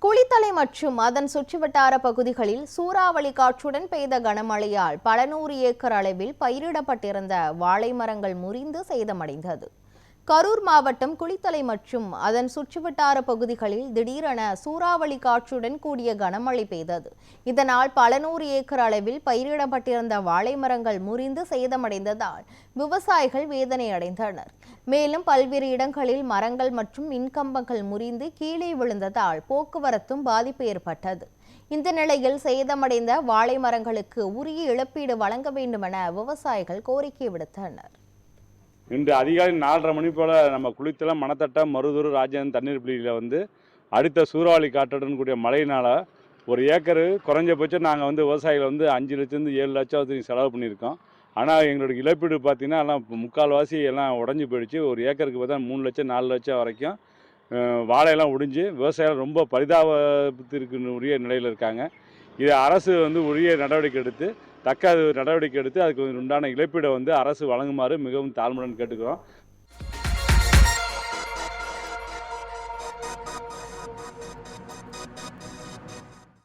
குளித்தலை மற்றும் அதன் சுற்றுவட்டார பகுதிகளில் சூறாவளி காற்றுடன் பெய்த கனமழையால் பல நூறு ஏக்கர் அளவில் பயிரிடப்பட்டிருந்த வாழை மரங்கள் முறிந்து சேதமடைந்தது. கரூர் மாவட்டம் குளித்தலை மற்றும் அதன் சுற்றுவட்டார பகுதிகளில் திடீரென சூறாவளி காற்றுடன் கூடிய கனமழை பெய்தது. இதனால் பல நூறு ஏக்கர் அளவில் பயிரிடப்பட்டிருந்த வாழை மரங்கள் முறிந்து சேதமடைந்ததால் விவசாயிகள் வேதனை அடைந்தனர். மேலும் பல்வேறு இடங்களில் மரங்கள் மற்றும் மின்கம்பங்கள் முறிந்து கீழே விழுந்ததால் போக்குவரத்தும் பாதிப்பு ஏற்பட்டது. இந்த நிலையில் சேதமடைந்த வாழை மரங்களுக்கு உரிய இழப்பீடு வழங்க வேண்டும் என விவசாயிகள் கோரிக்கை விடுத்தனர். இன்று அதிகாலை 4:30 மணி போல் நம்ம குளித்தலம், மணத்தட்டம், மருதூர், ராஜேந்திரன் தண்ணீர் பிடியில் அடுத்த சூறாவளி காற்றுடன் கூடிய மழையினால் ஒரு ஏக்கரு குறைஞ்சபட்சம் நாங்கள் விவசாயிகள் 5 லட்சம் 7 லட்சம் செலவு பண்ணியிருக்கோம். ஆனால் எங்களோட இழப்பீடு பார்த்திங்கன்னா எல்லாம் முக்கால்வாசி எல்லாம் உடஞ்சி போயிடுச்சு. ஒரு ஏக்கருக்கு பார்த்தா 3 லட்சம் 4 லட்சம் வரைக்கும் வாழையெல்லாம் ஒடிஞ்சு விவசாயிகள் ரொம்ப பரிதாபத்திற்கு உரிய நிலையில் இருக்காங்க. இது அரசு உரிய நடவடிக்கை எடுத்து அதுக்கு உண்டான இழப்பீடை அரசு வழங்குமாறு மிகவும் தாழ்மையுடன் கேட்டுக்கிறோம்.